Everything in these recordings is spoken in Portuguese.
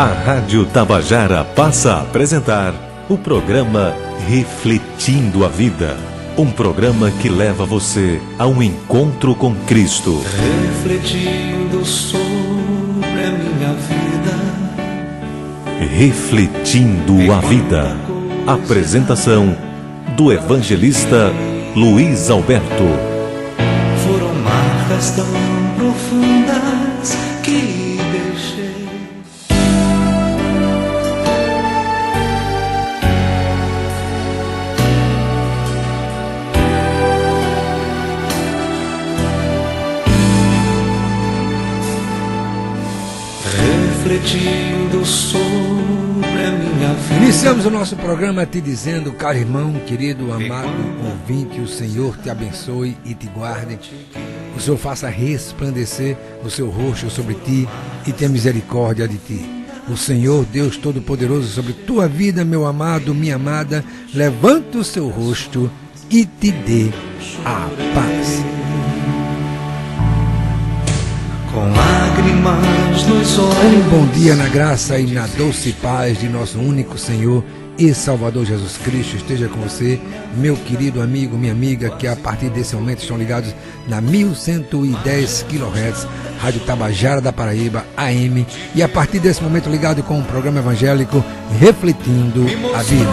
A Rádio Tabajara passa a apresentar o programa Refletindo a Vida. Um programa que leva você a um encontro com Cristo. Refletindo sobre a minha vida. Refletindo a Vida. Apresentação do evangelista Luiz Alberto. Foram marcas tão profundas que deixei. Refletindo sobre a minha vida. Iniciamos o nosso programa te dizendo, caro irmão, querido, amado ouvinte, o Senhor te abençoe e te guarde. O Senhor faça resplandecer o seu rosto sobre ti e tenha misericórdia de ti. O Senhor, Deus Todo-Poderoso, sobre tua vida, meu amado, minha amada, levanta o seu rosto e te dê a paz. Com lágrimas nos olhos. Um bom dia na graça e na doce paz de nosso único Senhor e Salvador Jesus Cristo esteja com você, meu querido amigo, minha amiga, que a partir desse momento estão ligados na 1110 kHz, Rádio Tabajara da Paraíba, AM, e a partir desse momento ligado com o programa evangélico Refletindo a Vida.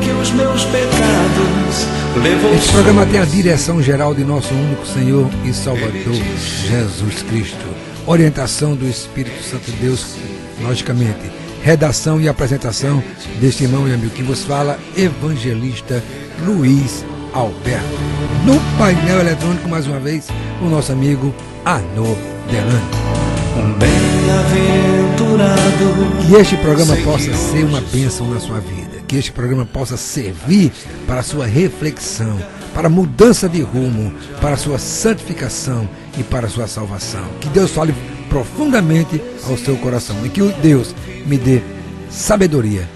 Que os meus pecados levou. Este programa tem a direção geral de nosso único Senhor e Salvador Jesus Cristo. Orientação do Espírito Santo de Deus, logicamente. Redação e apresentação deste irmão e amigo que vos fala, evangelista Luiz Alberto. No painel eletrônico, mais uma vez, o nosso amigo Arnaud Delano. Um bem-aventurado. Que este programa possa ser uma bênção na sua vida. Que este programa possa servir para a sua reflexão, para a mudança de rumo, para a sua santificação e para a sua salvação. Que Deus fale profundamente ao seu coração e que Deus me dê sabedoria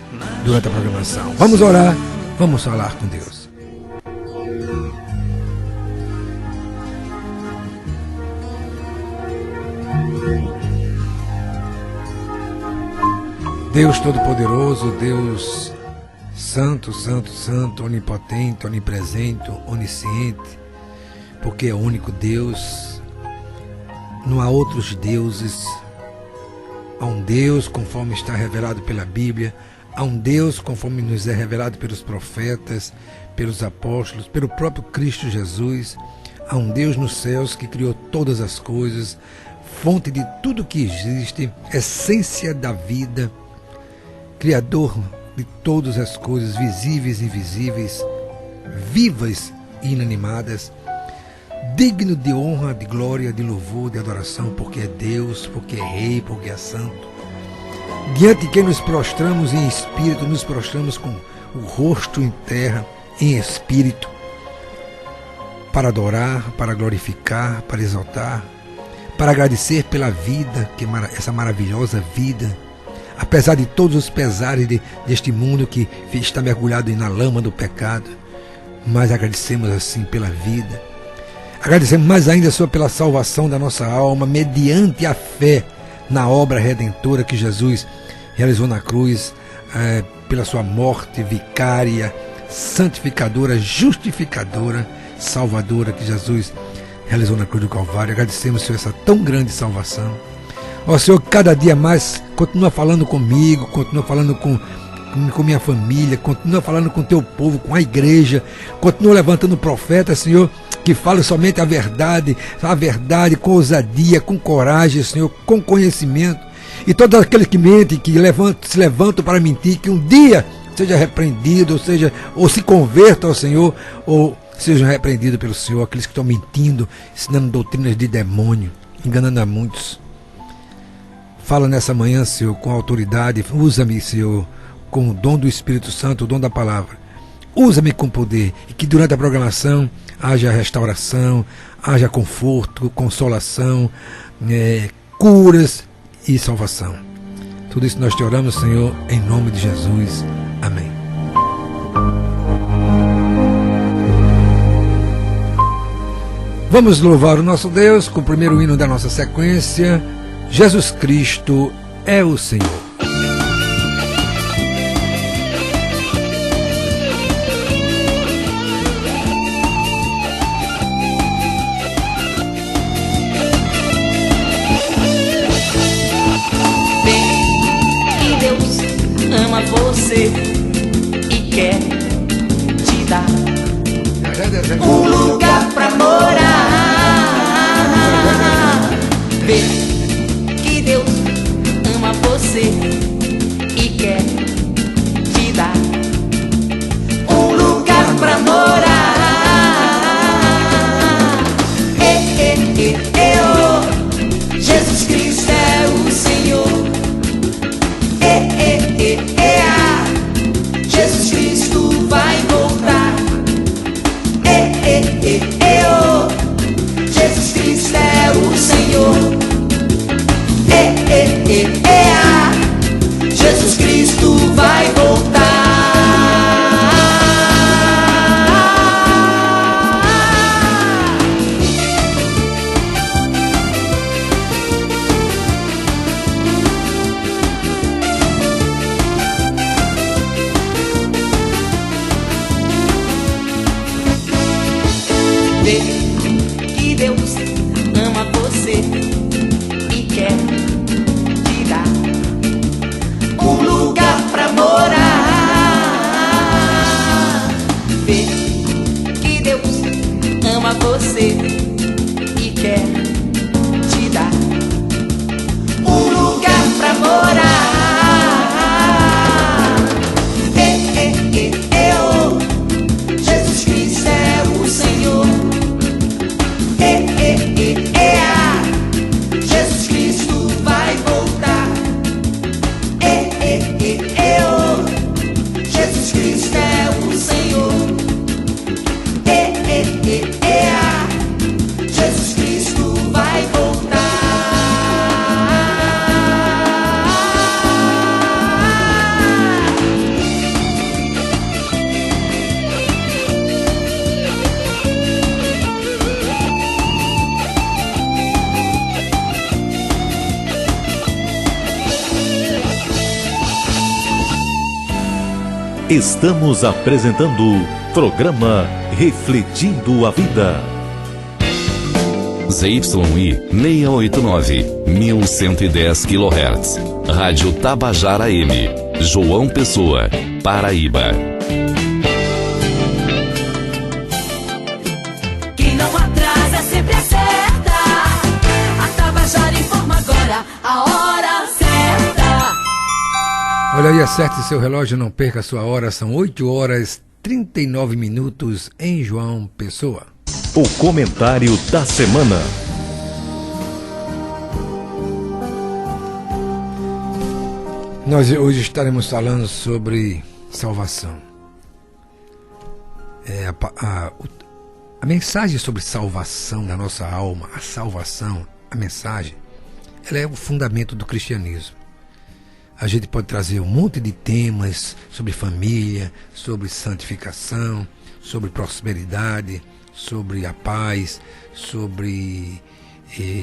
durante a programação. Vamos orar, vamos falar com Deus. Deus Todo-Poderoso, Deus Santo, Santo, Santo, Onipotente, Onipresente, Onisciente, porque é o único Deus, não há outros deuses. Há um Deus conforme está revelado pela Bíblia, há um Deus conforme nos é revelado pelos profetas, pelos apóstolos, pelo próprio Cristo Jesus. Há um Deus nos céus que criou todas as coisas, fonte de tudo que existe, essência da vida, Criador de todas as coisas, visíveis e invisíveis, vivas e inanimadas, digno de honra, de glória, de louvor, de adoração, porque é Deus, porque é Rei, porque é Santo. Diante de quem nos prostramos em espírito, nos prostramos com o rosto em terra, em espírito, para adorar, para glorificar, para exaltar, para agradecer pela vida, essa maravilhosa vida, apesar de todos os pesares deste mundo que está mergulhado na lama do pecado, mas agradecemos assim pela vida. Agradecemos mais ainda, Senhor, pela salvação da nossa alma, mediante a fé na obra redentora que Jesus realizou na cruz, pela sua morte vicária, santificadora, justificadora, salvadora que Jesus realizou na cruz do Calvário. Agradecemos, Senhor, essa tão grande salvação. Ó Senhor, cada dia mais continua falando comigo, continua falando com minha família, continua falando com teu povo, com a igreja, continua levantando profetas, Senhor, que falam somente a verdade com ousadia, com coragem, Senhor, com conhecimento. E todos aqueles que mentem, que se levantam para mentir, que um dia seja repreendido, ou se convertam ao Senhor, ou sejam repreendidos pelo Senhor, aqueles que estão mentindo, ensinando doutrinas de demônio, enganando a muitos. Fala nessa manhã, Senhor, com autoridade, usa-me, Senhor, com o dom do Espírito Santo, o dom da palavra. Usa-me com poder e que durante a programação haja restauração, haja conforto, consolação, curas e salvação. Tudo isso nós te oramos, Senhor, em nome de Jesus. Amém. Vamos louvar o nosso Deus com o primeiro hino da nossa sequência. Jesus Cristo é o Senhor. você e quer te dar um lugar pra morar. Vê que Deus ama você e quer te dar um lugar pra morar. Oh, Jesus Cristo é o Senhor. Jesus Cristo vai voltar. Oh, Jesus Cristo é o Senhor. Jesus Cristo vai voltar. Vê que Deus ama você e quer te dar um lugar pra morar. Vê que Deus ama você e quer te dar um lugar pra morar. Oh, Jesus Cristo é o Senhor. Jesus Cristo vai voltar. Oh, Jesus Cristo é o Senhor. Jesus Cristo vai voltar. Estamos apresentando o programa Refletindo a Vida. ZYI 689, 1110 kHz. Rádio Tabajara M, João Pessoa, Paraíba. Quem não atrasa sempre acerta. A Tabajara informa agora a hora certa. Olha aí, acerte seu relógio, não perca a sua hora. São 8h39 em João Pessoa. O comentário da semana. Nós hoje estaremos falando sobre salvação. A mensagem sobre salvação da nossa alma, a salvação, a mensagem, ela é o fundamento do cristianismo. A gente pode trazer um monte de temas sobre família, sobre santificação, sobre prosperidade, sobre a paz, sobre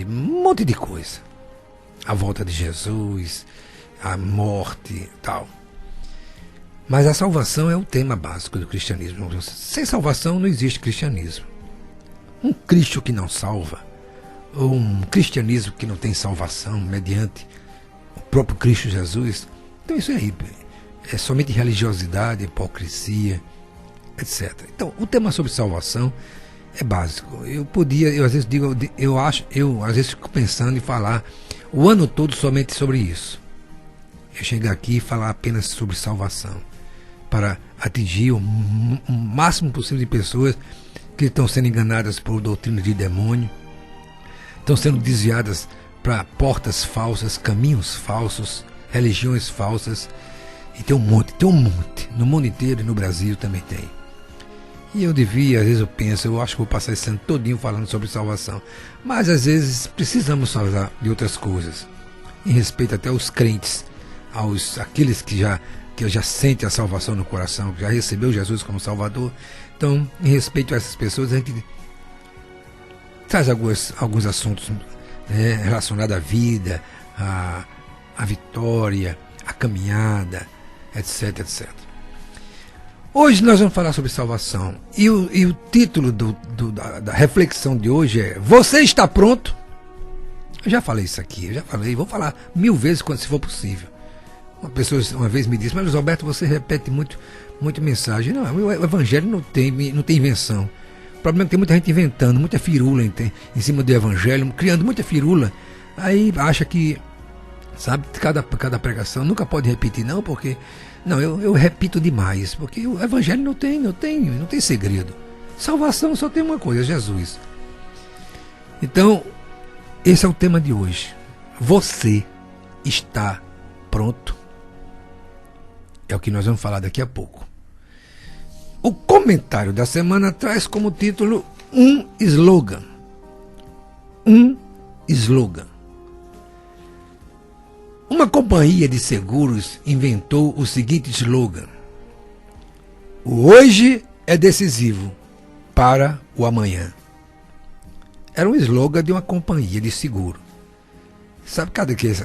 um monte de coisa. A volta de Jesus, a morte e tal. Mas a salvação é o tema básico do cristianismo. Sem salvação não existe cristianismo. Um Cristo que não salva, ou um cristianismo que não tem salvação mediante o próprio Cristo Jesus, então isso aí é somente religiosidade, hipocrisia, etc. Então, o tema sobre salvação é básico. Eu às vezes digo, eu às vezes fico pensando em falar o ano todo somente sobre isso. Eu chegar aqui e falar apenas sobre salvação, para atingir o máximo possível de pessoas que estão sendo enganadas por doutrina de demônio, estão sendo desviadas para portas falsas, caminhos falsos, religiões falsas, e tem um monte, no mundo inteiro e no Brasil também tem. E às vezes eu penso, eu acho que vou passar esse ano todinho falando sobre salvação, mas às vezes precisamos falar de outras coisas, em respeito até aos crentes, aqueles que já sentem a salvação no coração, que já recebeu Jesus como Salvador. Então, em respeito a essas pessoas, a gente traz alguns assuntos relacionados à vida, à vitória, à caminhada, etc, etc. Hoje nós vamos falar sobre salvação. E o título da reflexão de hoje é: Você está pronto? Eu já falei isso aqui, vou falar 1000 vezes quando se for possível. Uma pessoa uma vez me disse: mas Roberto, você repete muito mensagem. Não, o evangelho não tem invenção. O problema é que tem muita gente inventando, muita firula em cima do evangelho, criando muita firula. Aí acha que, sabe, cada pregação nunca pode repetir, não, porque... Não, eu repito demais, porque o evangelho não tem segredo. Salvação só tem uma coisa: Jesus. Então, esse é o tema de hoje. Você está pronto? É o que nós vamos falar daqui a pouco. O comentário da semana traz como título um slogan. Um slogan. Uma companhia de seguros inventou o seguinte slogan: o hoje é decisivo para o amanhã. Era um slogan de uma companhia de seguro. Sabe,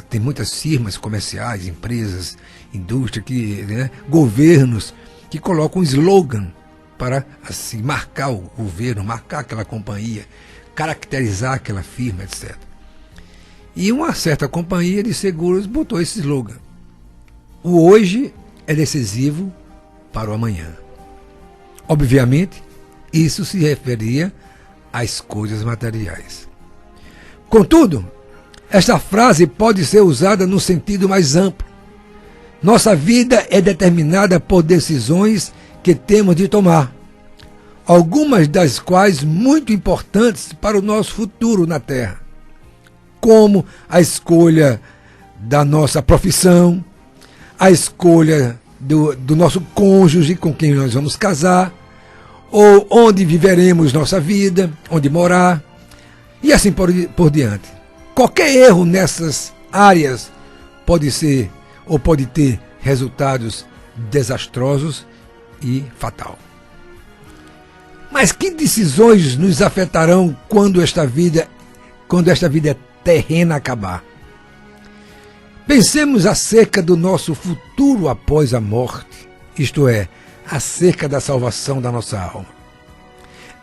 tem muitas firmas comerciais, empresas, indústria, governos que colocam um slogan para assim, marcar o governo, marcar aquela companhia, caracterizar aquela firma, etc. E uma certa companhia de seguros botou esse slogan: o hoje é decisivo para o amanhã. Obviamente, isso se referia às coisas materiais. Contudo, esta frase pode ser usada no sentido mais amplo. Nossa vida é determinada por decisões que temos de tomar, algumas das quais muito importantes para o nosso futuro na Terra, como a escolha da nossa profissão, a escolha do nosso cônjuge com quem nós vamos casar, ou onde viveremos nossa vida, onde morar, e assim por diante. Qualquer erro nessas áreas pode ser ou pode ter resultados desastrosos e fatal. Mas que decisões nos afetarão quando esta vida terrena acabar? Pensemos acerca do nosso futuro após a morte, isto é, acerca da salvação da nossa alma.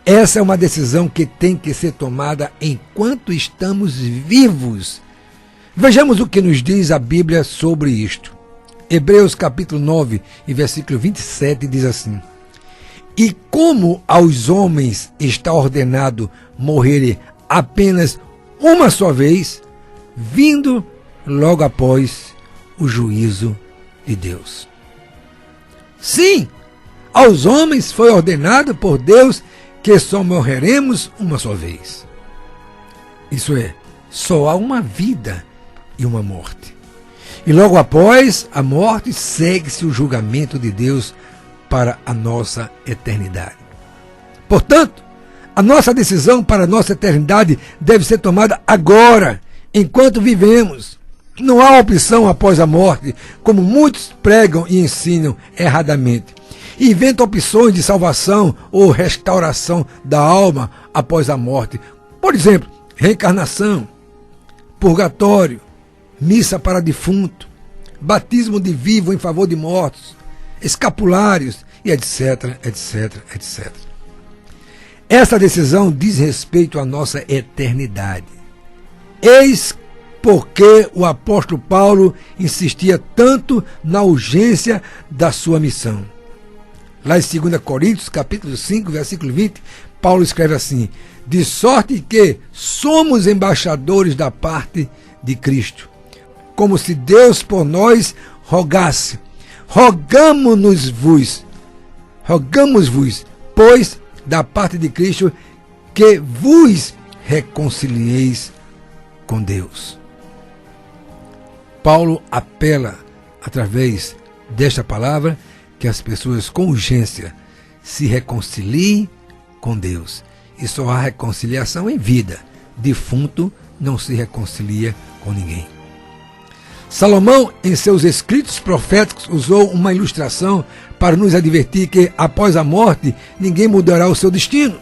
Essa é uma decisão que tem que ser tomada enquanto estamos vivos. Vejamos o que nos diz a Bíblia sobre isto. Hebreus capítulo 9 e versículo 27 diz assim: e como aos homens está ordenado morrerem apenas uma só vez, vindo logo após o juízo de Deus. Sim, aos homens foi ordenado por Deus que só morreremos uma só vez. Isso é, só há uma vida e uma morte. E logo após a morte segue-se o julgamento de Deus para a nossa eternidade. Portanto, a nossa decisão para a nossa eternidade deve ser tomada agora, enquanto vivemos. Não há opção após a morte, como muitos pregam e ensinam erradamente. Inventam opções de salvação ou restauração da alma após a morte. Por exemplo, reencarnação, purgatório, missa para defunto, batismo de vivo em favor de mortos, escapulários e etc, etc, etc. Essa decisão diz respeito à nossa eternidade. Eis porque o apóstolo Paulo insistia tanto na urgência da sua missão. Lá em 2 Coríntios, capítulo 5, versículo 20, Paulo escreve assim: de sorte que somos embaixadores da parte de Cristo, como se Deus por nós rogasse. Rogamo-vos, pois, da parte de Cristo, que vos reconcilieis com Deus. Paulo apela, através desta palavra, que as pessoas com urgência se reconciliem com Deus. E só há reconciliação em vida. Defunto não se reconcilia com ninguém. Salomão, em seus escritos proféticos, usou uma ilustração para nos advertir que, após a morte, ninguém mudará o seu destino.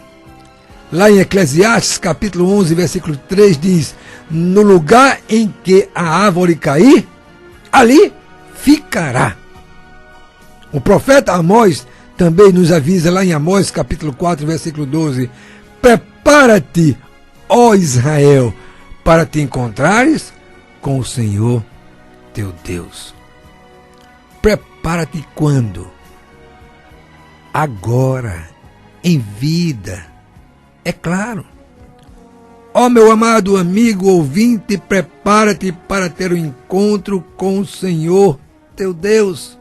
Lá em Eclesiastes, capítulo 11, versículo 3, diz: no lugar em que a árvore cair, ali ficará. O profeta Amós também nos avisa lá em Amós, capítulo 4, versículo 12: prepara-te, ó Israel, para te encontrares com o Senhor teu Deus. prepara-te quando? Agora, em vida. É claro. Ó meu amado amigo ouvinte, prepara-te para ter um encontro com o Senhor teu Deus.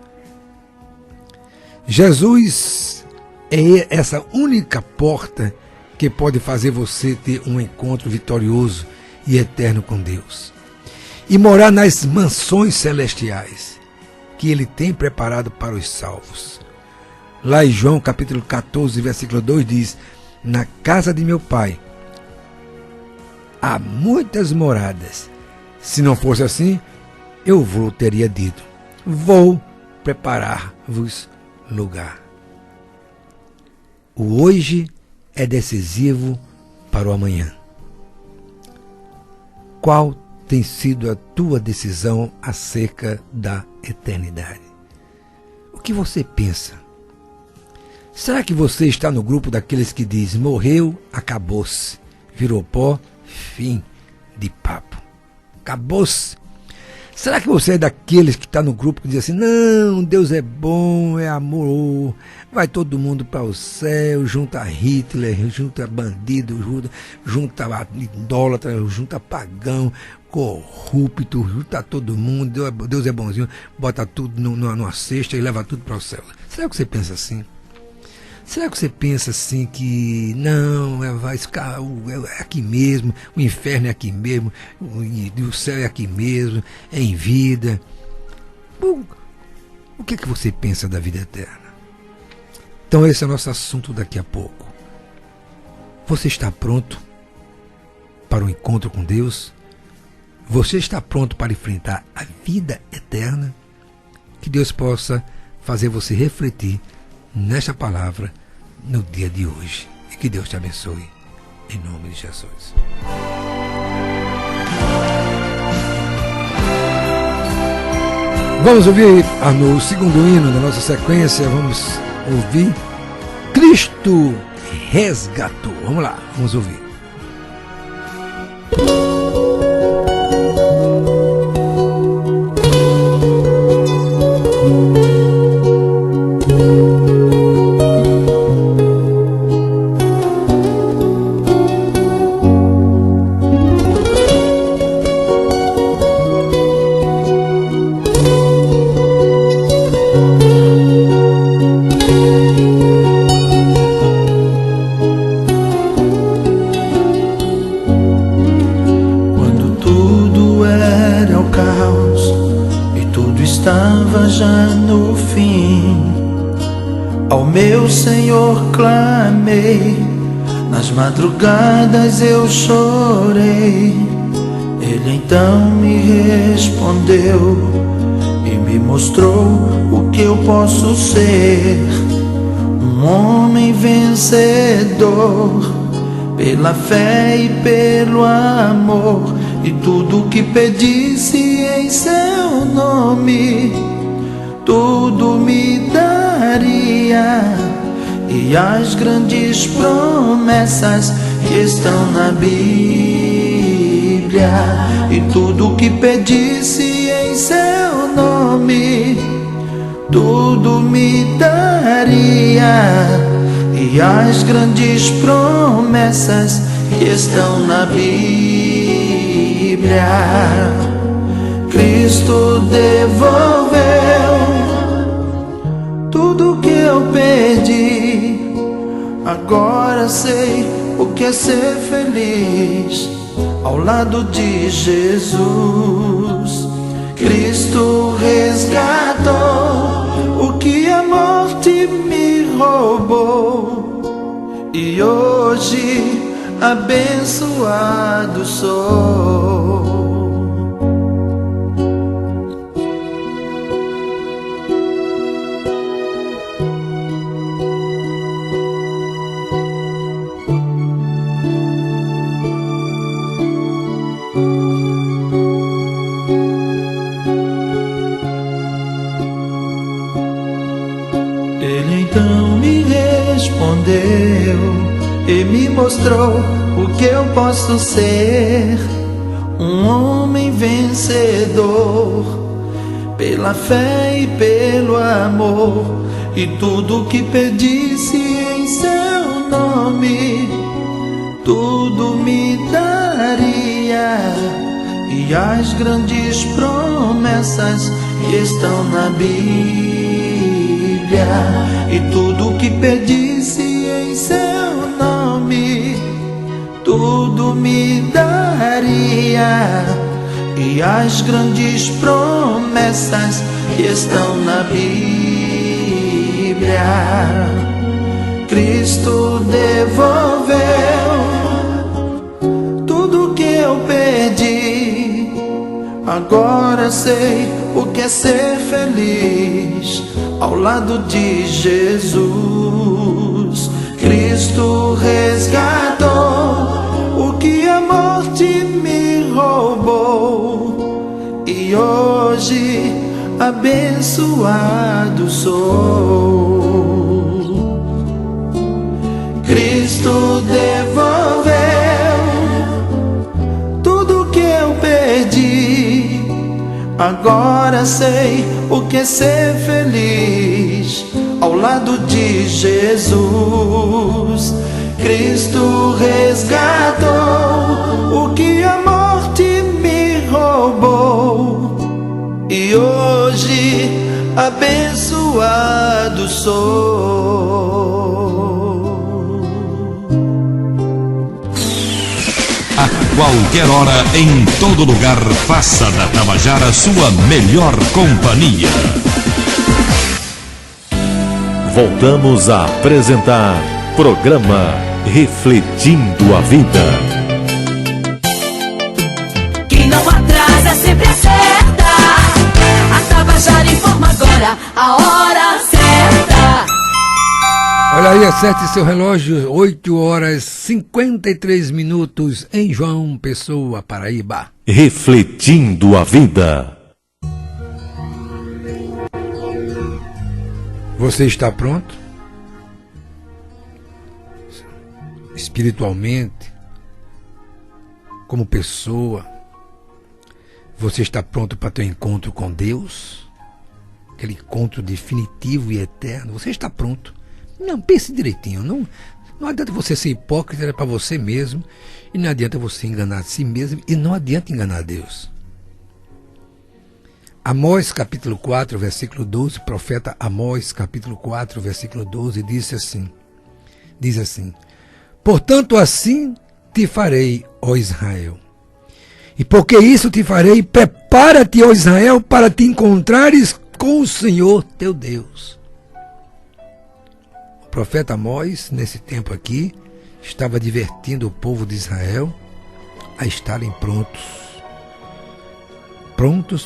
Jesus é essa única porta que pode fazer você ter um encontro vitorioso e eterno com Deus. E morar nas mansões celestiais que Ele tem preparado para os salvos. Lá em João capítulo 14, versículo 2 diz: na casa de meu Pai há muitas moradas. Se não fosse assim, eu vos teria dito: vou preparar-vos lugar. O hoje é decisivo para o amanhã. Qual tem sido a tua decisão acerca da eternidade? O que você pensa? Será que você está no grupo daqueles que diz: morreu, acabou-se, virou pó, fim de papo, acabou-se? Será que você é daqueles que está no grupo que diz assim: não, Deus é bom, é amor, vai todo mundo para o céu, junta Hitler, junta bandido, junta idólatra, junta pagão, corrupto, junta todo mundo, Deus é bonzinho, bota tudo numa cesta e leva tudo para o céu? Será que você pensa assim? Será que você pensa assim que não, vai ficar é aqui mesmo, o inferno é aqui mesmo, o céu é aqui mesmo, é em vida? O que é que você pensa da vida eterna? Então esse é o nosso assunto daqui a pouco. Você está pronto para o encontro com Deus? Você está pronto para enfrentar a vida eterna? Que Deus possa fazer você refletir nesta palavra no dia de hoje. E que Deus te abençoe, em nome de Jesus. Vamos ouvir no segundo hino da nossa sequência, vamos ouvir Cristo resgatou. Vamos lá, vamos ouvir. Nas madrugadas eu chorei, Ele então me respondeu e me mostrou o que eu posso ser. Um homem vencedor, pela fé e pelo amor, e tudo que pedisse em seu nome, tudo me daria. E as grandes promessas que estão na Bíblia, e tudo que pedisse em seu nome, tudo me daria. E as grandes promessas que estão na Bíblia, Cristo devolveu tudo que eu perdi. Agora sei o que é ser feliz ao lado de Jesus. Cristo resgatou o que a morte me roubou, e hoje abençoado sou. E me mostrou o que eu posso ser. Um homem vencedor, pela fé e pelo amor, e tudo que pedisse em seu nome, tudo me daria. E as grandes promessas que estão na Bíblia, e tudo que pedisse em seu nome, tudo me daria. E as grandes promessas que estão na Bíblia, Cristo devolveu tudo que eu perdi. Agora sei o que é ser feliz ao lado de Jesus. Cristo resgatou o que a morte me roubou, e hoje abençoado sou. Cristo devolveu tudo que eu perdi. Agora sei o que é ser feliz ao lado de Jesus. Cristo resgatou o que a morte me roubou, e hoje abençoado sou. A qualquer hora, em todo lugar, faça da Tabajara sua melhor companhia. Voltamos a apresentar programa Refletindo a Vida. Quem não atrasa sempre acerta. A Tabajara informa agora a hora certa. Olha aí, acerte seu relógio, 8h53 em João Pessoa, Paraíba. Refletindo a Vida. Você está pronto? Espiritualmente, como pessoa, você está pronto para ter um encontro com Deus? Aquele encontro definitivo e eterno. Você está pronto? Não, pense direitinho. Não adianta você ser hipócrita para você mesmo, e não adianta você enganar a si mesmo, e não adianta enganar Deus. Amós capítulo 4, versículo 12, profeta Amós capítulo 4, versículo 12, diz assim: portanto assim te farei, ó Israel, e porque isso te farei, prepara-te, ó Israel, para te encontrares com o Senhor teu Deus. O profeta Amós, nesse tempo aqui, estava advertindo o povo de Israel a estarem prontos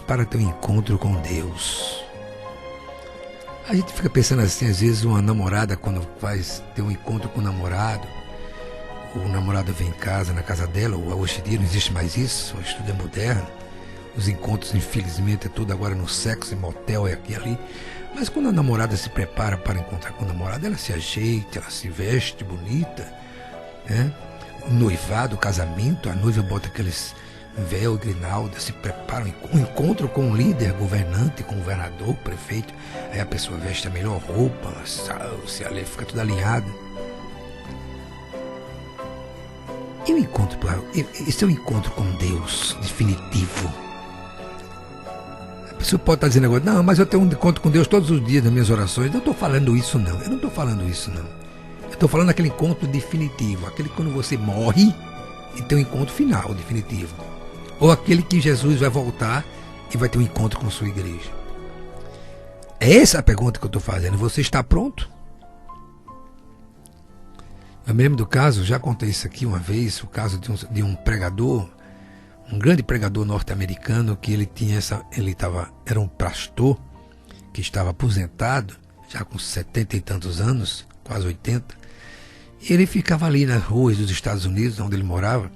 para ter um encontro com Deus. A gente fica pensando assim, às vezes uma namorada, quando vai ter um encontro com o namorado vem em casa, na casa dela, ou hoje em dia não existe mais isso, hoje tudo é moderno, os encontros infelizmente é tudo agora no sexo, em motel, é aqui e ali, mas quando a namorada se prepara para encontrar com o namorado, ela se ajeita, ela se veste bonita, né? O noivado, o casamento, a noiva bota aqueles véu, grinalda, se prepara, um encontro com um líder, governante, com um governador, prefeito, aí a pessoa veste a melhor roupa, se ali fica tudo alinhada. E o encontro, esse é o encontro com Deus definitivo. A pessoa pode estar dizendo agora, não, mas eu tenho um encontro com Deus todos os dias nas minhas orações. Eu não estou falando isso não, eu estou falando aquele encontro definitivo, aquele quando você morre e tem um encontro final, definitivo. Ou aquele que Jesus vai voltar e vai ter um encontro com sua igreja. Essa é a pergunta que eu estou fazendo. Você está pronto? Eu me lembro do caso, já contei isso aqui uma vez, o caso de um pregador, um grande pregador norte-americano, que era um pastor que estava aposentado, já com 70 e tantos anos, quase 80, e ele ficava ali nas ruas dos Estados Unidos, onde ele morava,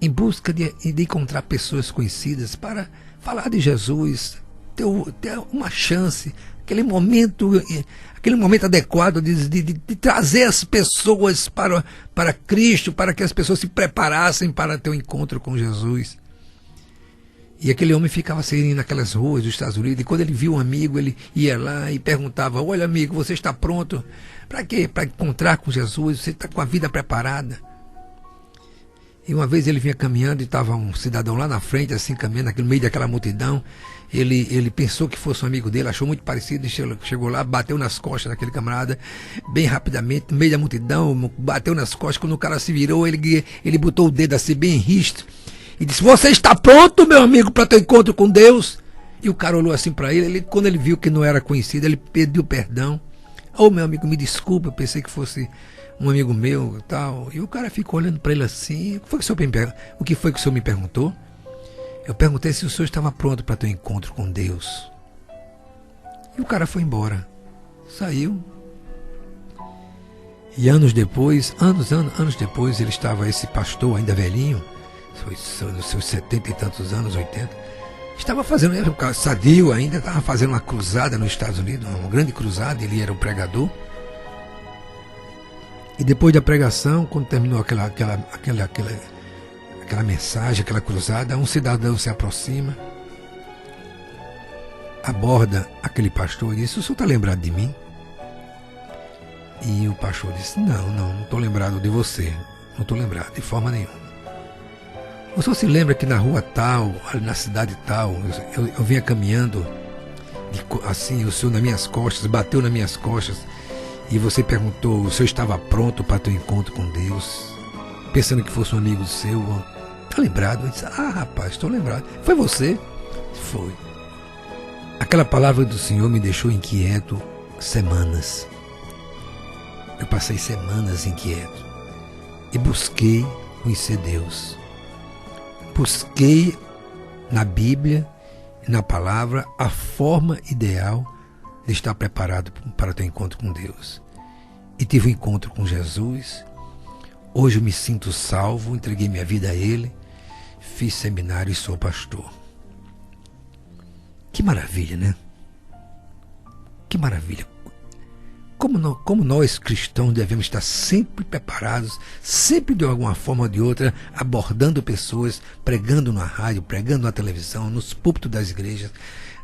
em busca de encontrar pessoas conhecidas para falar de Jesus, ter uma chance, aquele momento adequado de trazer as pessoas para Cristo, para que as pessoas se preparassem para ter um encontro com Jesus. E aquele homem ficava saindo naquelas ruas dos Estados Unidos, e quando ele viu um amigo, ele ia lá e perguntava: olha, amigo, você está pronto? Para quê? Para encontrar com Jesus? Você está com a vida preparada? E uma vez ele vinha caminhando e estava um cidadão lá na frente, assim, caminhando no meio daquela multidão. Ele pensou que fosse um amigo dele, achou muito parecido, e chegou lá, bateu nas costas daquele camarada, bem rapidamente, no meio da multidão, bateu nas costas. Quando o cara se virou, ele botou o dedo assim, bem risto, e disse: você está pronto, meu amigo, para teu encontro com Deus? E o cara olhou assim para ele, quando ele viu que não era conhecido, ele pediu perdão. Ô, meu amigo, me desculpa, eu pensei que fosse um amigo meu e tal. E o cara ficou olhando para ele assim: o que foi que o senhor me perguntou? Eu perguntei se o senhor estava pronto para teu encontro com Deus. E o cara foi embora, saiu. E anos depois, ele estava, esse pastor ainda velhinho, nos seus 70 e tantos anos, 80, estava fazendo, sadio ainda, estava fazendo uma cruzada nos Estados Unidos, uma grande cruzada. Ele era um pregador. E depois da pregação, quando terminou aquela mensagem, aquela cruzada, um cidadão se aproxima, aborda aquele pastor e disse: o senhor está lembrado de mim? E o pastor disse: não estou lembrado de você, não estou lembrado de forma nenhuma. O senhor se lembra que na rua tal, na cidade tal, eu vinha caminhando, assim, o senhor nas minhas costas, bateu nas minhas costas, e você perguntou: o senhor estava pronto para teu encontro com Deus? Pensando que fosse um amigo seu. Está lembrado? Eu disse: rapaz, estou lembrado. Foi você? Foi. Aquela palavra do Senhor me deixou inquieto semanas. Eu passei semanas inquieto e busquei conhecer Deus. Busquei na Bíblia e na palavra a forma ideal de estar preparado para ter encontro com Deus. E tive um encontro com Jesus. Hoje eu me sinto salvo, entreguei minha vida a Ele, fiz seminário e sou pastor. Que maravilha, né? Que maravilha. Como nós cristãos devemos estar sempre preparados, sempre de alguma forma ou de outra, abordando pessoas, pregando na rádio, pregando na televisão, nos púlpitos das igrejas,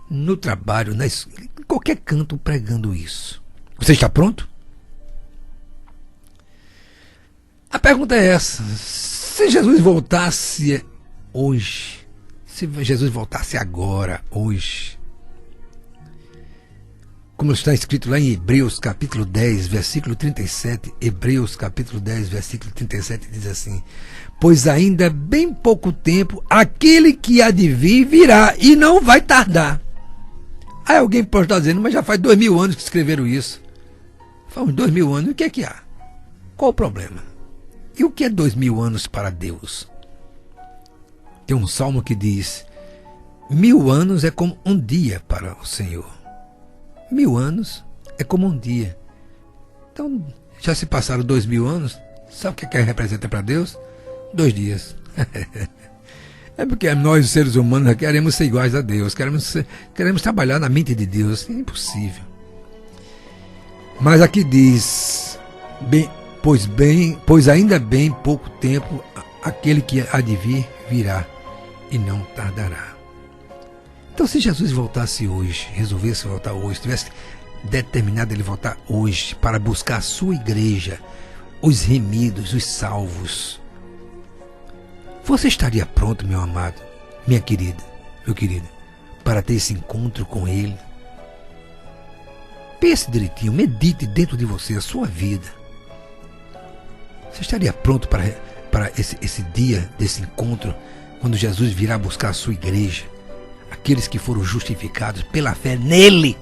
no trabalho, em qualquer canto, pregando isso. Você está pronto? A pergunta é essa: se Jesus voltasse hoje, se Jesus voltasse agora, hoje, como está escrito lá em Hebreus capítulo 10, versículo 37, Hebreus capítulo 10, versículo 37, diz assim: pois ainda bem pouco tempo aquele que há de vir virá e não vai tardar. Aí alguém pode estar dizendo: mas já faz 2000 anos que escreveram isso. Faz uns 2000 anos, o que é que há? Qual o problema? E o que é 2000 anos para Deus? Tem um salmo que diz: 1000 anos é como um dia para o Senhor. 1000 anos é como um dia. Então, já se passaram 2000 anos. Sabe o que representa para Deus? 2 dias. É porque nós, os seres humanos, queremos ser iguais a Deus. Queremos trabalhar na mente de Deus. É impossível. Mas aqui diz: pois ainda bem pouco tempo aquele que há de vir virá e não tardará. Então, se Jesus voltasse hoje, resolvesse voltar hoje, tivesse determinado ele voltar hoje para buscar a sua igreja, os remidos, os salvos, você estaria pronto, meu amado, minha querida, meu querido, para ter esse encontro com ele? Pense direitinho, medite dentro de você a sua vida. Você estaria pronto para esse dia desse encontro, quando Jesus virá buscar a sua igreja? Aqueles que foram justificados pela fé nele.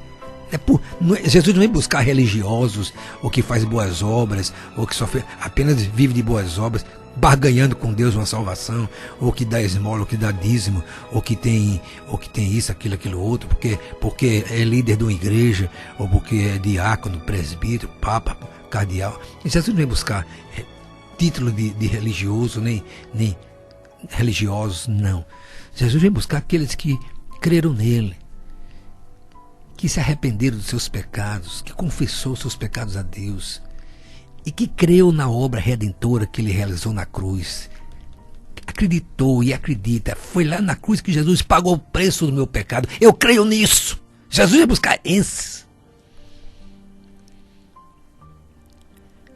Jesus não vem buscar religiosos, ou que faz boas obras, ou que apenas vive de boas obras, barganhando com Deus uma salvação, ou que dá esmola, ou que dá dízimo, ou que tem isso, aquilo outro, porque é líder de uma igreja, ou porque é diácono, presbítero, papa, cardeal. Jesus não vem buscar título de religioso, nem religiosos, não. Jesus vem buscar aqueles que creram nele, que se arrependeram dos seus pecados, que confessou seus pecados a Deus e que creu na obra redentora que ele realizou na cruz. acreditou e acredita, foi lá na cruz que Jesus pagou o preço do meu pecado. Eu creio nisso. Jesus vai buscar esses.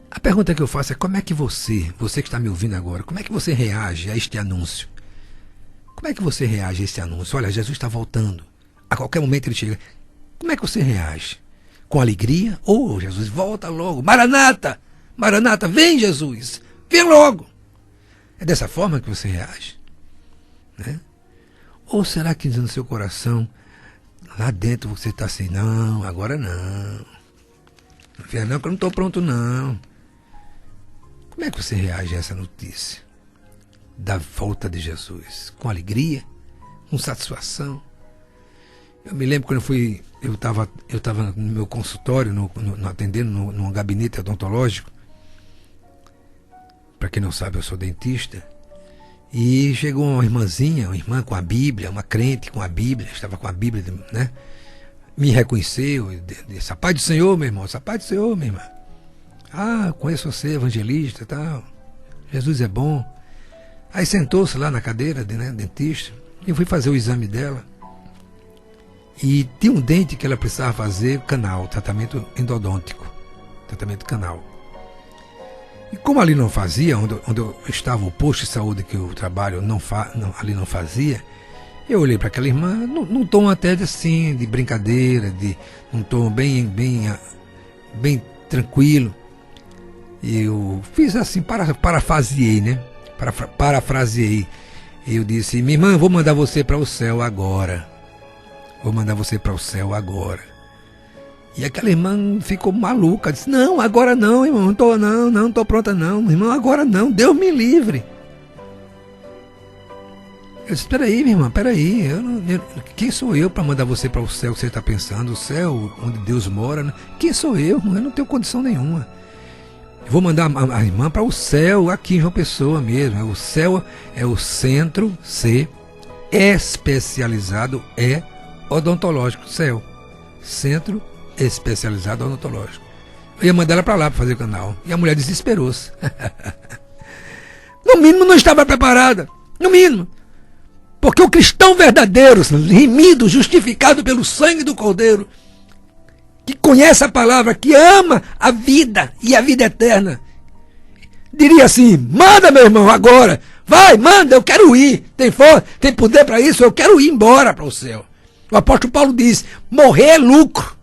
A pergunta que eu faço é: como é que você que está me ouvindo agora, como é que você reage a este anúncio? Como é que você reage a este anúncio? Olha, Jesus está voltando. A qualquer momento ele chega. Como é que você reage? Com alegria? Oh, Jesus, volta logo. Maranata! Maranata, vem, Jesus! Vem logo! É dessa forma que você reage? Né? Ou será que no seu coração, lá dentro, você está assim: não, agora não. Não vem não, que eu não estou pronto não. Como é que você reage a essa notícia da volta de Jesus? Com alegria? Com satisfação? Eu me lembro quando eu estava no meu consultório, atendendo num gabinete odontológico. Para quem não sabe, eu sou dentista. E chegou uma irmã com a Bíblia, uma crente com a Bíblia, estava com a Bíblia, né? Me reconheceu, disse: a paz do Senhor, meu irmão, a paz do Senhor, minha irmã. Ah, conheço você, evangelista e tal. Jesus é bom. Aí sentou-se lá na cadeira, né, dentista, e eu fui fazer o exame dela. E tinha um dente que ela precisava fazer canal, tratamento endodôntico, tratamento canal. E como ali não fazia, onde eu estava, o posto de saúde que eu trabalho ali não fazia, eu olhei para aquela irmã, num tom até assim, de brincadeira, num tom bem tranquilo. E eu fiz assim, parafraseei, né? Parafraseei. Eu disse: minha irmã, vou mandar você para o céu agora. Vou mandar você para o céu agora. E aquela irmã ficou maluca, disse: não, agora não, irmão, não estou pronta não, irmão, agora não, Deus me livre. Eu disse: peraí, minha irmã, peraí, quem sou eu para mandar você para o céu que você está pensando, o céu onde Deus mora, né? Quem sou eu? Eu não tenho condição nenhuma. Eu vou mandar a irmã para o céu, aqui em João Pessoa mesmo. O céu é o centro C especializado odontológico, céu, centro especializado odontológico. Eu ia mandar ela para lá para fazer o canal. E a mulher desesperou-se. No mínimo não estava preparada. No mínimo. Porque o cristão verdadeiro, remido, justificado pelo sangue do Cordeiro, que conhece a palavra, que ama a vida e a vida eterna, diria assim: manda, meu irmão, agora. Vai, manda, eu quero ir. Tem força, tem poder para isso, eu quero ir embora para o céu. O apóstolo Paulo diz: morrer é lucro.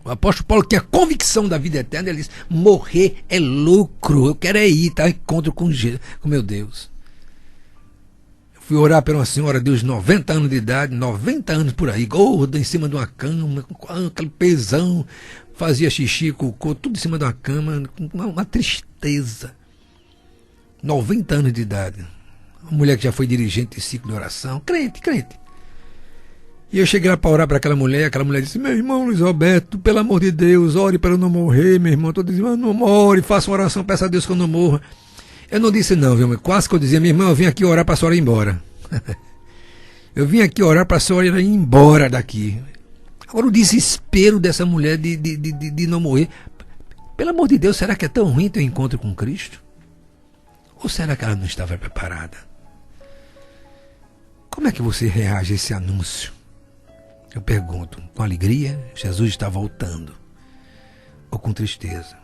O apóstolo Paulo, que tem a convicção da vida eterna, ele diz: morrer é lucro. Eu quero ir, tá? Encontro com meu Deus. Eu fui orar por uma senhora de uns 90 anos de idade, 90 anos por aí, gorda, em cima de uma cama, com aquele pesão, fazia xixi, cocô, tudo em cima de uma cama, uma tristeza. 90 anos de idade. Uma mulher que já foi dirigente de ciclo de oração, crente. E eu cheguei lá para orar para aquela mulher disse: meu irmão Luiz Roberto, pelo amor de Deus, ore para eu não morrer, meu irmão. Estou dizendo: não more, faça uma oração, peça a Deus que eu não morra. Eu não disse não, viu? Quase que eu dizia: minha irmã, eu vim aqui orar para a senhora ir embora. Eu vim aqui orar para a senhora ir embora daqui. Agora o desespero dessa mulher de não morrer. Pelo amor de Deus, será que é tão ruim teu encontro com Cristo? Ou será que ela não estava preparada? Como é que você reage a esse anúncio? Eu pergunto: com alegria, Jesus está voltando, ou com tristeza?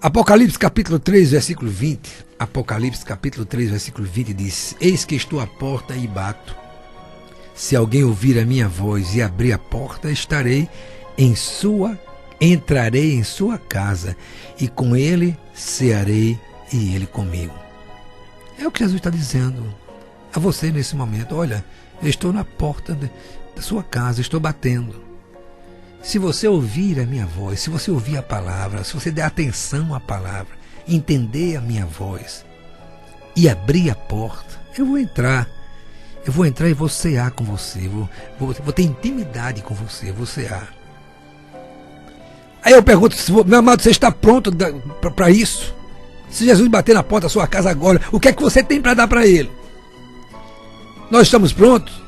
Apocalipse capítulo 3, versículo 20. Apocalipse capítulo 3, versículo 20 diz: eis que estou à porta e bato. Se alguém ouvir a minha voz e abrir a porta, entrarei em sua casa, e com ele cearei e ele comigo. É o que Jesus está dizendo a você nesse momento: olha, eu estou na porta da sua casa, estou batendo. Se você ouvir a minha voz, se você ouvir a palavra, se você der atenção à palavra, entender a minha voz e abrir a porta, eu vou entrar e vou cear com você, vou ter intimidade com você, vou cear. Aí eu pergunto: meu amado, você está pronto para isso? Se Jesus bater na porta da sua casa agora, o que é que você tem para dar para ele? Nós estamos prontos?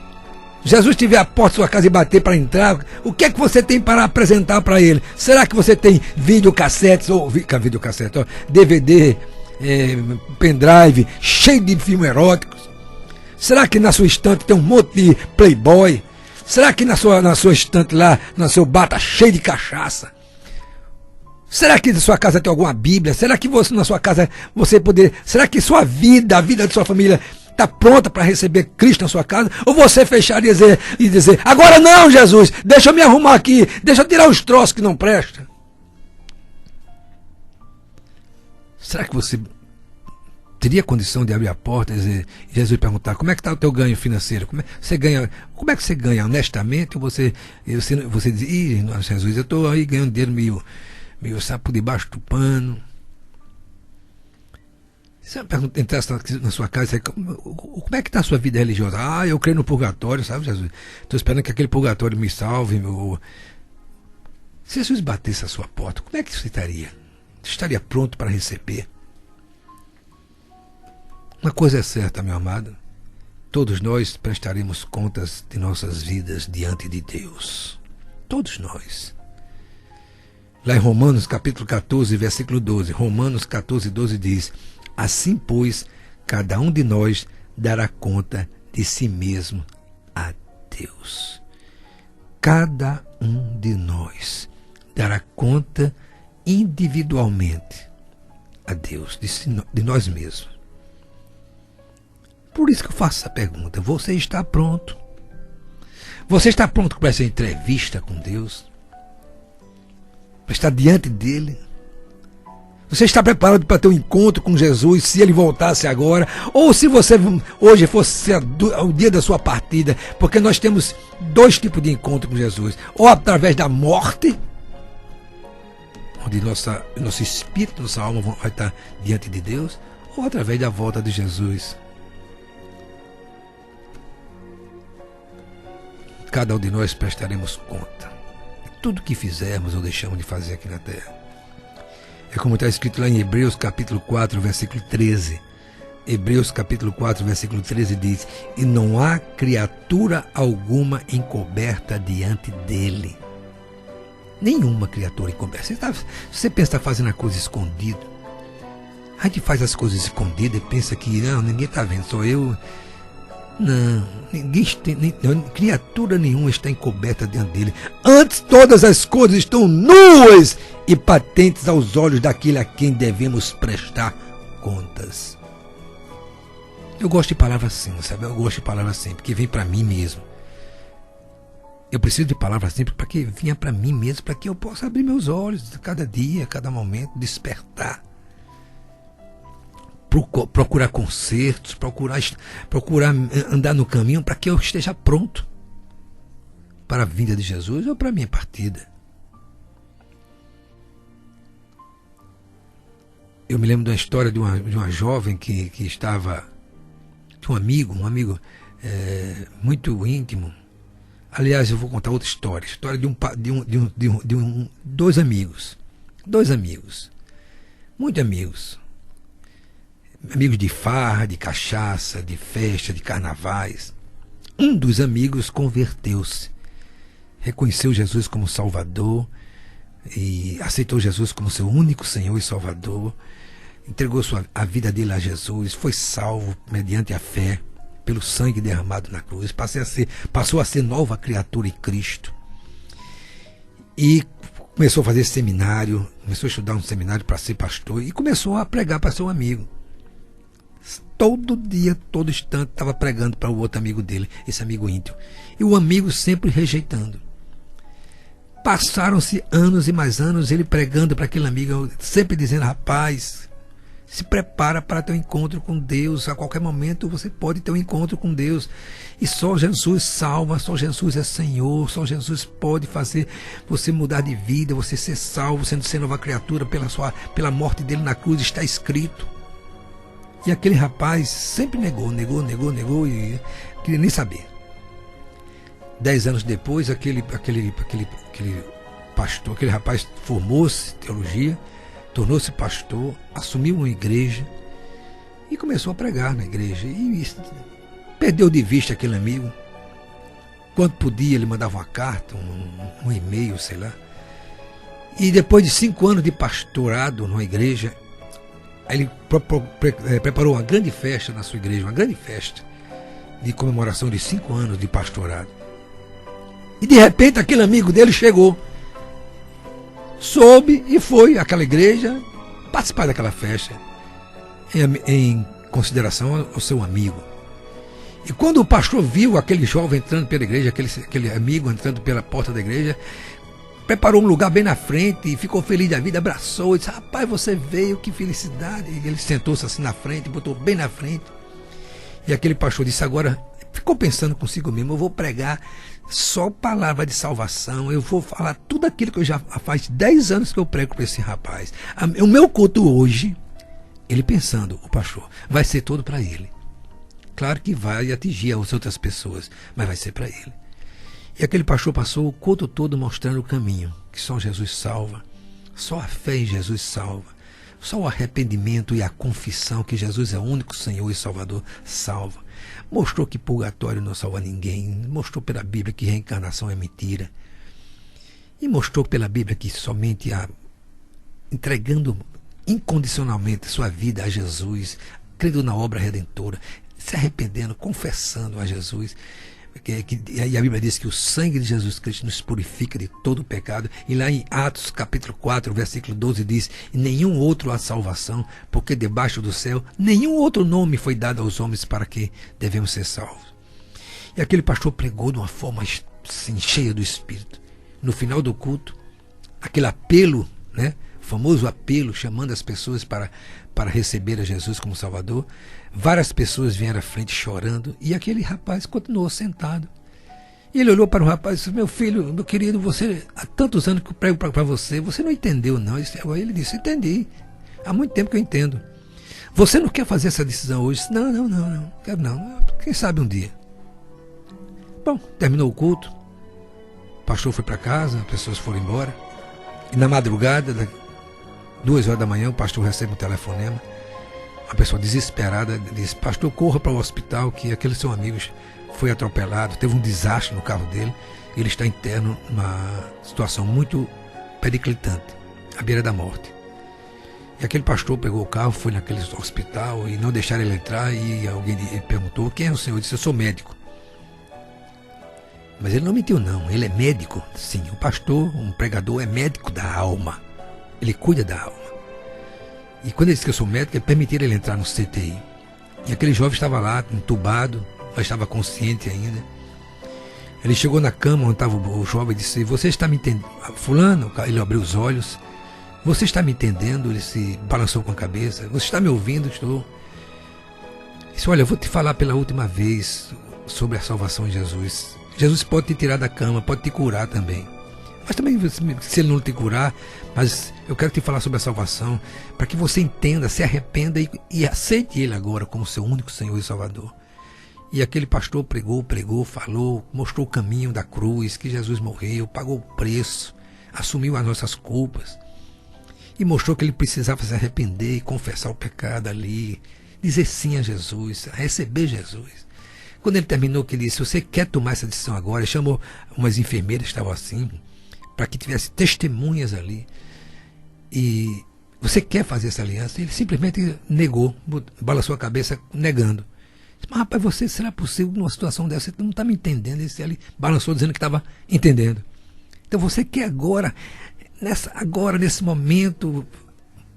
Jesus estiver à porta da sua casa e bater para entrar, o que é que você tem para apresentar para ele? Será que você tem videocassetes, DVD, pendrive cheio de filmes eróticos? Será que na sua estante tem um monte de Playboy? Será que na sua estante lá, no seu bar, tá cheio de cachaça? Será que na sua casa tem alguma Bíblia? Será que na sua casa será que sua vida, a vida de sua família está pronta para receber Cristo na sua casa? Ou você fecharia e dizer, agora não, Jesus, deixa eu me arrumar aqui, deixa eu tirar os troços que não prestam? Será que você teria condição de abrir a porta e dizer, Jesus perguntar, como é que está o teu ganho financeiro? Como é que você ganha honestamente? Ou você diz, nossa, Jesus, eu estou aí ganhando dinheiro meio sabe, por debaixo do pano. Se eu entrasse na sua casa, como é que está a sua vida religiosa? Eu creio no purgatório, sabe, Jesus? Estou esperando que aquele purgatório me salve. Se Jesus batesse a sua porta, como é que você estaria? Você estaria pronto para receber? Uma coisa é certa, meu amado. Todos nós prestaremos contas de nossas vidas diante de Deus. Todos nós. Lá em Romanos capítulo 14, versículo 12. Romanos 14, 12 diz: assim, pois, cada um de nós dará conta de si mesmo a Deus. Cada um de nós dará conta individualmente a Deus, de nós mesmos. Por isso que eu faço essa pergunta. Você está pronto? Você está pronto para essa entrevista com Deus? Para estar diante dele? Você está preparado para ter um encontro com Jesus, se ele voltasse agora? Ou se você hoje fosse o dia da sua partida? Porque nós temos dois tipos de encontro com Jesus. Ou através da morte, onde nosso espírito, nossa alma vai estar diante de Deus, ou através da volta de Jesus. Cada um de nós prestaremos conta de tudo que fizermos ou deixamos de fazer aqui na terra. É como está escrito lá em Hebreus capítulo 4, versículo 13. Hebreus capítulo 4, versículo 13 diz: e não há criatura alguma encoberta diante dele. Nenhuma criatura encoberta. Você pensa que está fazendo a coisa escondida. A gente faz as coisas escondidas e pensa que não, ninguém está vendo, sou eu. Não, criatura nenhuma está encoberta diante dele. Antes, todas as coisas estão nuas e patentes aos olhos daquele a quem devemos prestar contas. Eu gosto de palavras assim, sabe? Eu gosto de palavras assim, porque vem para mim mesmo. Eu preciso de palavras assim para que venha para mim mesmo, para que eu possa abrir meus olhos cada dia, cada momento, despertar. Procurar consertos, procurar andar no caminho para que eu esteja pronto para a vinda de Jesus ou para a minha partida. Eu me lembro de uma história de uma jovem que estava, de um amigo muito íntimo. Aliás, eu vou contar outra história de dois amigos, muito amigos de farra, de cachaça, de festa, de carnavais. Um dos amigos converteu-se, reconheceu Jesus como Salvador e aceitou Jesus como seu único Senhor e Salvador, entregou a vida dele a Jesus, foi salvo mediante a fé, pelo sangue derramado na cruz, passou a ser nova criatura em Cristo. E começou a fazer seminário, começou a estudar um seminário para ser pastor e começou a pregar para seu amigo. Todo dia, todo instante, estava pregando para o outro amigo dele, esse amigo íntimo. E o amigo sempre rejeitando. Passaram-se anos e mais anos, ele pregando para aquele amigo, sempre dizendo: rapaz, se prepara para ter um encontro com Deus. A qualquer momento você pode ter um encontro com Deus. E só Jesus salva, só Jesus é Senhor, só Jesus pode fazer você mudar de vida, você ser salvo, sendo ser nova criatura pela morte dele na cruz, está escrito. E aquele rapaz sempre negou e queria nem saber. 10 anos depois, aquele pastor, aquele rapaz formou-se em teologia, tornou-se pastor, assumiu uma igreja e começou a pregar na igreja. E perdeu de vista aquele amigo. Quando podia, ele mandava uma carta, um e-mail, sei lá. E depois de 5 anos de pastorado numa igreja, Aí ele preparou uma grande festa na sua igreja, uma grande festa de comemoração de 5 anos de pastorado. E de repente aquele amigo dele chegou, soube e foi àquela igreja participar daquela festa, em consideração ao seu amigo. E quando o pastor viu aquele jovem entrando pela igreja, aquele amigo entrando pela porta da igreja, preparou um lugar bem na frente e ficou feliz da vida, abraçou e disse: rapaz, você veio, que felicidade. E ele sentou-se assim na frente, botou bem na frente. E aquele pastor disse: agora, ficou pensando consigo mesmo, eu vou pregar só palavra de salvação, eu vou falar tudo aquilo que eu já faz 10 anos que eu prego para esse rapaz. O meu culto hoje, ele pensando, o pastor, vai ser todo para ele. Claro que vai atingir as outras pessoas, mas vai ser para ele. E aquele pastor passou o culto todo mostrando o caminho, que só Jesus salva, só a fé em Jesus salva, só o arrependimento e a confissão que Jesus é o único Senhor e Salvador salva. Mostrou que purgatório não salva ninguém, mostrou pela Bíblia que reencarnação é mentira, e mostrou pela Bíblia que somente entregando incondicionalmente sua vida a Jesus, crendo na obra redentora, se arrependendo, confessando a Jesus, e a Bíblia diz que o sangue de Jesus Cristo nos purifica de todo o pecado. E lá em Atos capítulo 4, versículo 12 diz: nenhum outro há salvação, porque debaixo do céu nenhum outro nome foi dado aos homens para que devemos ser salvos. E aquele pastor pregou de uma forma assim, cheia do Espírito. No final do culto, aquele apelo, né, famoso apelo, chamando as pessoas para receber a Jesus como Salvador. Várias pessoas vieram à frente chorando, e aquele rapaz continuou sentado. E ele olhou para o rapaz e disse: meu filho, meu querido, você, há tantos anos que eu prego para você, você não entendeu não? Ele disse: entendi, há muito tempo que eu entendo. Você não quer fazer essa decisão hoje? Não, quero não, quem sabe um dia. Bom, terminou o culto, o pastor foi para casa, as pessoas foram embora, e na madrugada, 2 horas da manhã, o pastor recebe um telefonema. A pessoa desesperada diz: pastor, corra para o hospital, que aquele seu amigo foi atropelado, teve um desastre no carro dele, ele está interno numa situação muito periclitante, à beira da morte. E aquele pastor pegou o carro, foi naquele hospital e não deixaram ele entrar, e alguém perguntou: quem é o senhor? Ele disse: eu sou médico. Mas ele não mentiu não, ele é médico. Sim, o pastor, um pregador, é médico da alma, ele cuida da alma. E quando ele disse que eu sou médico, ele permitiu ele entrar no CTI. E aquele jovem estava lá, entubado, mas estava consciente ainda. Ele chegou na cama onde estava o jovem e disse: você está me entendendo? Fulano, ele abriu os olhos. Você está me entendendo? Ele se balançou com a cabeça. Você está me ouvindo? Estou. Ele disse: olha, eu vou te falar pela última vez sobre a salvação de Jesus. Jesus pode te tirar da cama, pode te curar também. Mas também, se ele não te curar, mas eu quero te falar sobre a salvação, para que você entenda, se arrependa e aceite ele agora como seu único Senhor e Salvador. E aquele pastor pregou, falou, mostrou o caminho da cruz, que Jesus morreu, pagou o preço, assumiu as nossas culpas, e mostrou que ele precisava se arrepender e confessar o pecado ali, dizer sim a Jesus, a receber Jesus. Quando ele terminou, que ele disse: você quer tomar essa decisão agora? Ele chamou umas enfermeiras que estavam assim, para que tivesse testemunhas ali. E você quer fazer essa aliança? Ele simplesmente negou, balançou a cabeça negando. Mas rapaz, você, será possível numa situação dessa? Você não está me entendendo? Ele balançou dizendo que estava entendendo. Então você quer agora, nesse momento,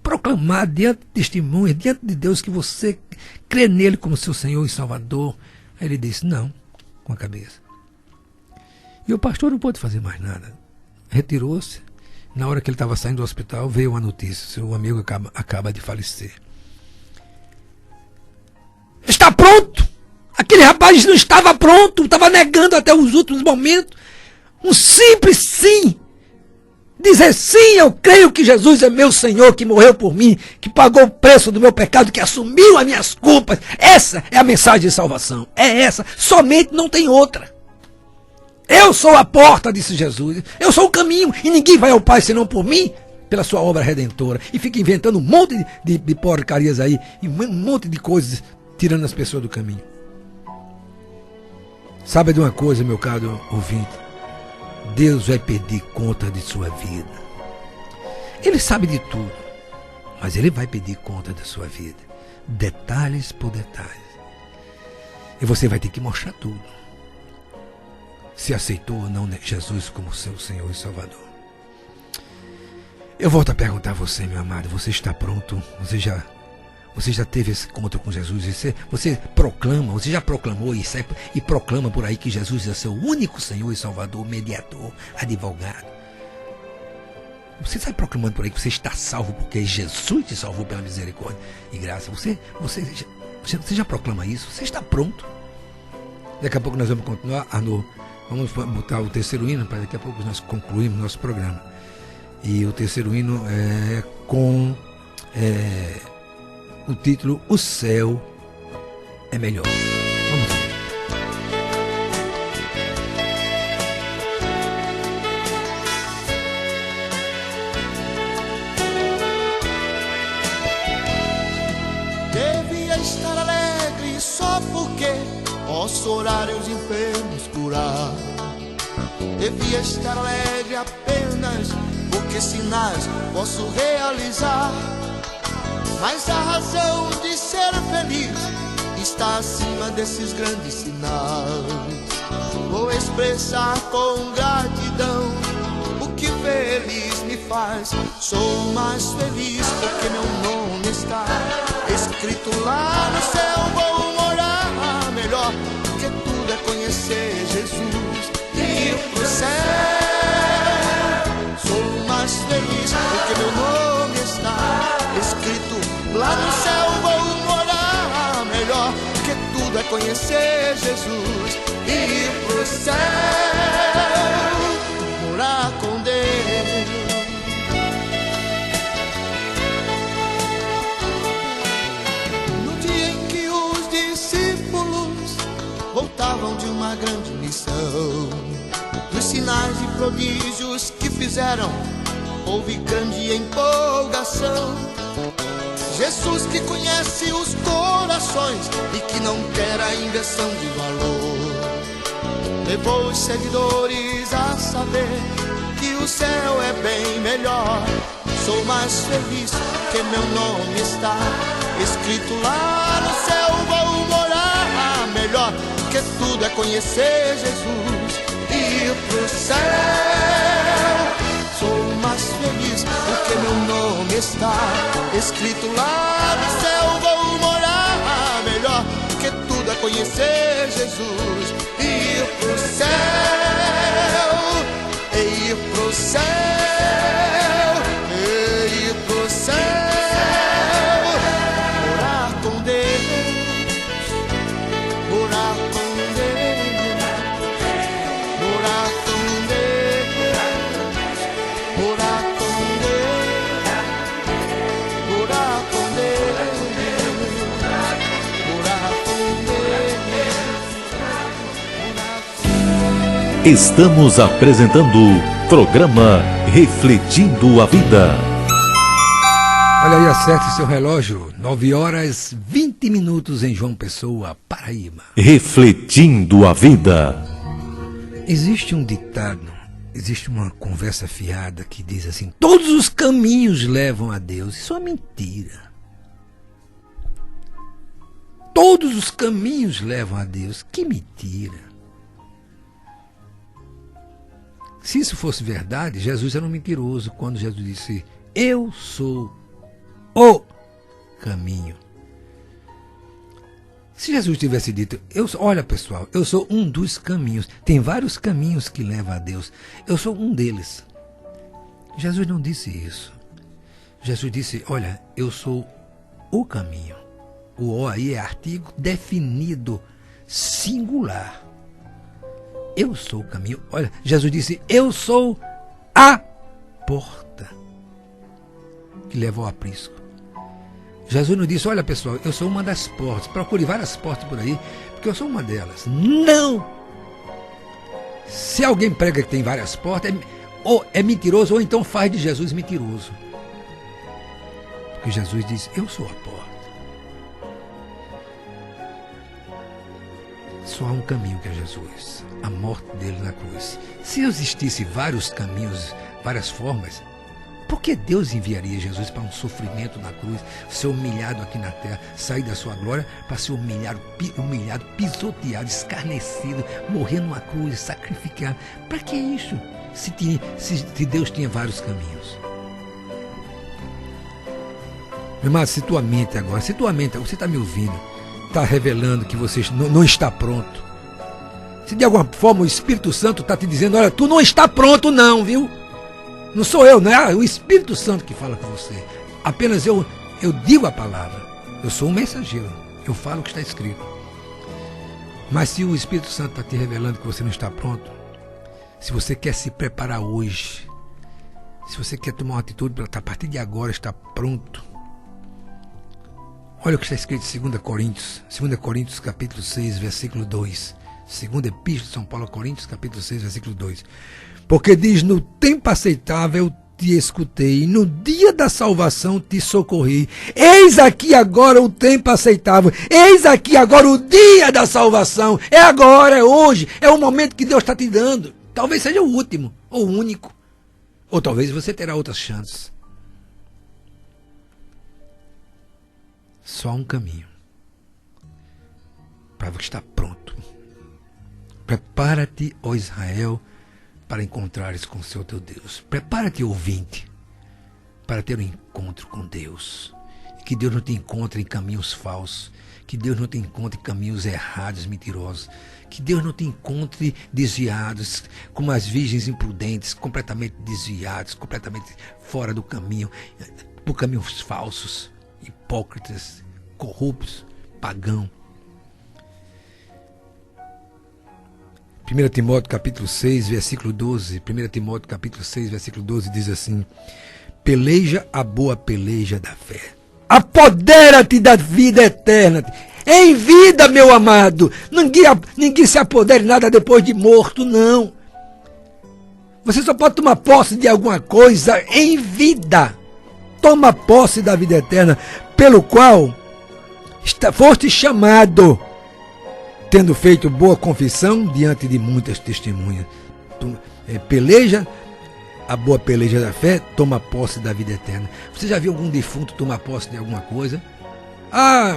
proclamar diante de testemunhas, diante de Deus, que você crê nele como seu Senhor e Salvador? Aí ele disse: não, com a cabeça. E o pastor não pôde fazer mais nada. Retirou-se. Na hora que ele estava saindo do hospital, veio uma notícia: seu amigo acaba de falecer. Está pronto! Aquele rapaz não estava pronto, estava negando até os últimos momentos. Um simples sim. Dizer sim, eu creio que Jesus é meu Senhor, que morreu por mim, que pagou o preço do meu pecado, que assumiu as minhas culpas. Essa é a mensagem de salvação. É essa, somente, não tem outra. Eu sou a porta, disse Jesus. Eu sou o caminho, e ninguém vai ao Pai senão por mim, pela sua obra redentora. E fica inventando um monte de porcarias aí, e um monte de coisas, tirando as pessoas do caminho. Sabe de uma coisa, meu caro ouvinte? Deus vai pedir conta de sua vida. Ele sabe de tudo. Mas Ele vai pedir conta da sua vida, detalhes por detalhes. E você vai ter que mostrar tudo. Se aceitou ou não Jesus como seu Senhor e Salvador. Eu volto a perguntar a você, meu amado, você está pronto? Você já teve esse encontro com Jesus? Você proclama, você já proclamou e proclama por aí que Jesus é seu único Senhor e Salvador, mediador, advogado. Você sai proclamando por aí que você está salvo porque Jesus te salvou pela misericórdia e graça. Você já proclama isso? Você está pronto? Daqui a pouco nós vamos continuar. Vamos botar o terceiro hino para daqui a pouco nós concluirmos nosso programa. E o terceiro hino é com o título O Céu é Melhor. Vamos lá. Devia estar alegre só porque posso orar e os enfermos curar. Devia estar alegre apenas porque sinais posso realizar. Mas a razão de ser feliz está acima desses grandes sinais. Vou expressar com gratidão o que feliz me faz. Sou mais feliz porque meu nome está escrito lá no céu. Vou morar melhor, porque tudo é conhecer Jesus e ir pro céu. Sou mais feliz porque meu nome está escrito lá no céu. Vou morar melhor, porque tudo é conhecer Jesus e ir pro céu, morar com Deus. No dia em que os discípulos voltavam de uma grande missão, dos sinais e prodígios que fizeram, houve grande empolgação. Jesus, que conhece os corações e que não quer a inversão de valor, levou os seguidores a saber que o céu é bem melhor. Sou mais feliz porque meu nome está escrito lá no céu. Vou morar melhor, porque tudo é conhecer Jesus e ir pro céu. Sou mais feliz porque meu nome está escrito lá no céu. Vou morar melhor, porque tudo é conhecer Jesus e ir pro céu, e ir pro céu, e ir pro céu, morar com Deus, morar com Deus, morar com Deus, morar com Deus, morar com Deus, morar com Deus. Estamos apresentando o programa Refletindo a Vida. Olha aí, acerte seu relógio. 9h20 em João Pessoa, Paraíba. Refletindo a Vida. Existe um ditado, existe uma conversa fiada que diz assim: todos os caminhos levam a Deus. Isso é mentira. Todos os caminhos levam a Deus. Que mentira. Se isso fosse verdade, Jesus era um mentiroso quando Jesus disse: eu sou o caminho. Se Jesus tivesse dito: olha pessoal, eu sou um dos caminhos, tem vários caminhos que levam a Deus, eu sou um deles. Jesus não disse isso. Jesus disse: olha, eu sou o caminho. O O aí é artigo definido, singular. Eu sou o caminho. Olha, Jesus disse: eu sou a porta que leva ao aprisco. Jesus não disse: olha pessoal, eu sou uma das portas, procure várias portas por aí, porque eu sou uma delas. Não! Se alguém prega que tem várias portas, ou é mentiroso, ou então faz de Jesus mentiroso. Porque Jesus diz: eu sou a porta. Só há um caminho, que é Jesus, a morte dele na cruz. Se existisse vários caminhos, várias formas, Por que Deus enviaria Jesus para um sofrimento na cruz, ser humilhado aqui na terra, sair da sua glória para ser humilhado, pisoteado, escarnecido, morrer numa cruz, sacrificado? Para que isso? Se Deus tinha vários caminhos. Meu irmão, se tua mente agora, você está me ouvindo, está revelando que você não está pronto. Se de alguma forma o Espírito Santo está te dizendo, olha, tu não está pronto não, viu? Não sou eu, não é o Espírito Santo que fala com você. Apenas eu digo a palavra. Eu sou um mensageiro. Eu falo o que está escrito. Mas se o Espírito Santo está te revelando que você não está pronto, se você quer se preparar hoje, se você quer tomar uma atitude para a partir de agora estar pronto, olha o que está escrito em 2 Coríntios capítulo 6, versículo 2. Segunda Epístola de São Paulo a Coríntios, capítulo 6, versículo 2. Porque diz, no tempo aceitável te escutei, e no dia da salvação te socorri. Eis aqui agora o tempo aceitável, eis aqui agora o dia da salvação. É agora, é hoje, é o momento que Deus está te dando. Talvez seja o último, ou o único. Ou talvez você terá outras chances. Só um caminho para você estar pronto. Prepara-te, ó Israel, para encontrares com o seu teu Deus. Prepara-te, ouvinte, para ter um encontro com Deus. Que Deus não te encontre em caminhos falsos. Que Deus não te encontre em caminhos errados, mentirosos. Que Deus não te encontre desviados, como as virgens imprudentes, completamente desviados, completamente fora do caminho, por caminhos falsos, hipócritas, corruptos, pagãos. 1 Timóteo capítulo 6, versículo 12. 1 Timóteo capítulo 6, versículo 12 diz assim: peleja a boa peleja da fé. Apodera-te da vida eterna. Em vida, meu amado. Ninguém se apodere nada depois de morto, não. Você só pode tomar posse de alguma coisa em vida. Toma posse da vida eterna, pelo qual foste chamado, tendo feito boa confissão diante de muitas testemunhas. Peleja a boa peleja da fé, toma posse da vida eterna. Você já viu algum defunto tomar posse de alguma coisa?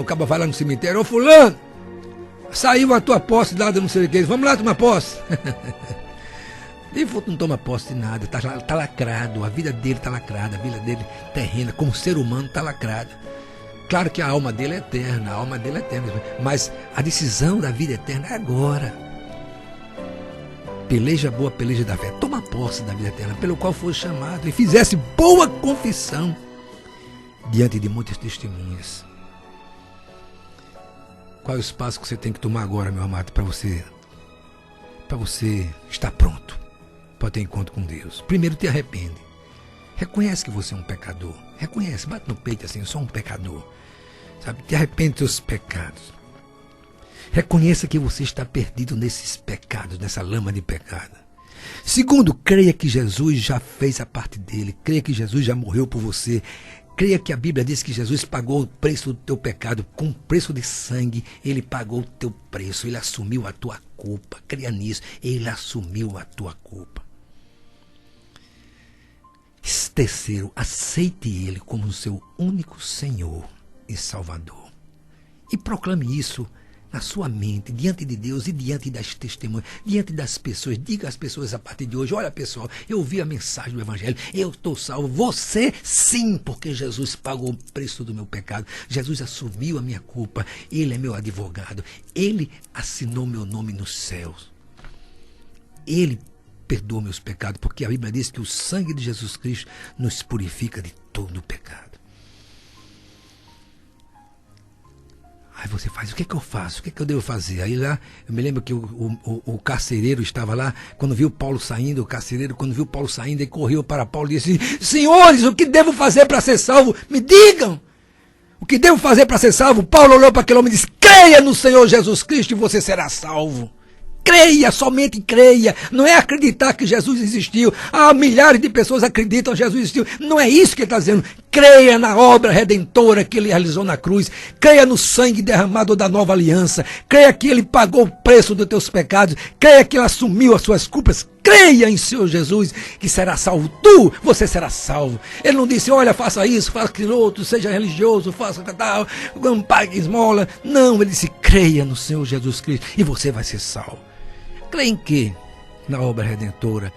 O cara vai lá no cemitério, ô fulano, saiu a tua posse lá de não sei o que, vamos lá tomar posse. Defunto não toma posse de nada, tá lacrado, a vida dele está lacrada, a vida dele terrena, como ser humano está lacrada. Claro que a alma dele é eterna, mas a decisão da vida eterna é agora. Peleja a boa peleja da fé, toma posse da vida eterna, pelo qual foi chamado, e fizesse boa confissão diante de muitas testemunhas. Qual é o espaço que você tem que tomar agora, meu amado, para você estar pronto para ter encontro com Deus? Primeiro, te arrepende. Reconhece que você é um pecador. Reconhece, bate no peito assim, eu sou um pecador. Sabe? Te arrepende dos seus pecados. Reconheça que você está perdido nesses pecados, nessa lama de pecado. Segundo, creia que Jesus já fez a parte dele. Creia que Jesus já morreu por você. Creia que a Bíblia diz que Jesus pagou o preço do teu pecado. Com preço de sangue, ele pagou o teu preço. Ele assumiu a tua culpa. Creia nisso. Ele assumiu a tua culpa. Terceiro, aceite ele como o seu único Senhor e Salvador. E proclame isso na sua mente, diante de Deus e diante das testemunhas, diante das pessoas. Diga às pessoas a partir de hoje: olha pessoal, eu ouvi a mensagem do Evangelho, eu estou salvo. Você sim, porque Jesus pagou o preço do meu pecado. Jesus assumiu a minha culpa. Ele é meu advogado. Ele assinou meu nome nos céus. Ele perdoa meus pecados, porque a Bíblia diz que o sangue de Jesus Cristo nos purifica de todo o pecado. Aí você faz, o que é que eu faço? O que é que eu devo fazer? Aí lá, eu me lembro que o carcereiro estava lá, quando viu Paulo saindo, ele correu para Paulo e disse: senhores, o que devo fazer para ser salvo? Me digam! O que devo fazer para ser salvo? Paulo olhou para aquele homem e disse: creia no Senhor Jesus Cristo e você será salvo. Creia, somente creia. Não é acreditar que Jesus existiu. Milhares de pessoas acreditam que Jesus existiu. Não é isso que ele está dizendo. Creia na obra redentora que ele realizou na cruz. Creia no sangue derramado da nova aliança. Creia que ele pagou o preço dos teus pecados. Creia que ele assumiu as suas culpas. Creia em Senhor Jesus, que será salvo. Você será salvo. Ele não disse, olha, faça isso, faça aquilo outro, seja religioso, faça tal, não pague esmola. Não, ele disse, creia no Senhor Jesus Cristo e você vai ser salvo. Creia em quê? Na obra redentora,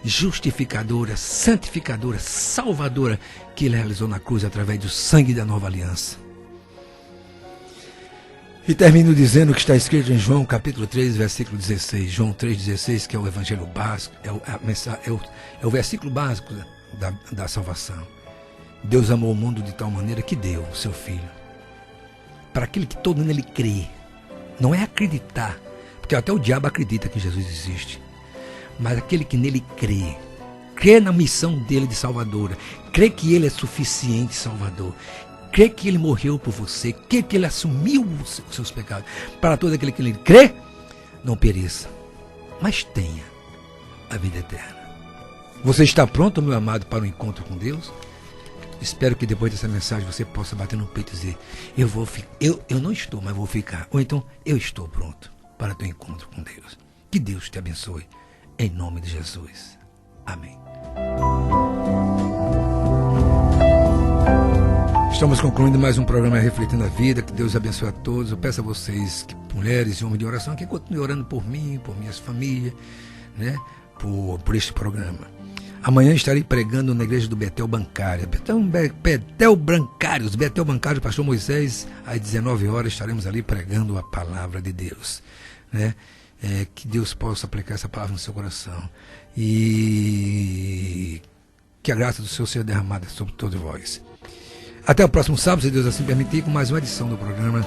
justificadora, santificadora, salvadora que ele realizou na cruz através do sangue da nova aliança. E termino dizendo o que está escrito em João capítulo 3, versículo 16. João 3,16, que é o evangelho básico, é o versículo básico da salvação. Deus amou o mundo de tal maneira que deu o seu Filho. Para aquele que todo nele crê. Não é acreditar, porque até o diabo acredita que Jesus existe. Mas aquele que nele crê na missão dele de salvadora, crê que ele é suficiente salvador, crê que ele morreu por você, crê que ele assumiu os seus pecados, para todo aquele que nele crê, não pereça, mas tenha a vida eterna. Você está pronto, meu amado, para o encontro com Deus? Espero que depois dessa mensagem você possa bater no peito e dizer, eu não estou, mas vou ficar. Ou então, eu estou pronto para o teu encontro com Deus. Que Deus te abençoe. Em nome de Jesus. Amém. Estamos concluindo mais um programa Refletindo a Vida. Que Deus abençoe a todos. Eu peço a vocês, mulheres e homens de oração, que continuem orando por mim, por minhas famílias, né? Por este programa. Amanhã estarei pregando na igreja do Betel Bancário. Betel Bancários, Betel Bancário, Pastor Moisés, às 19 horas estaremos ali pregando a palavra de Deus, né? Que Deus possa aplicar essa palavra no seu coração e que a graça do Senhor seja derramada sobre todos vós. Até o próximo sábado, se Deus assim permitir, com mais uma edição do programa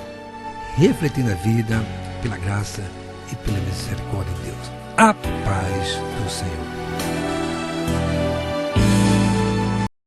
Refletindo a Vida, pela graça e pela misericórdia de Deus. A paz do Senhor.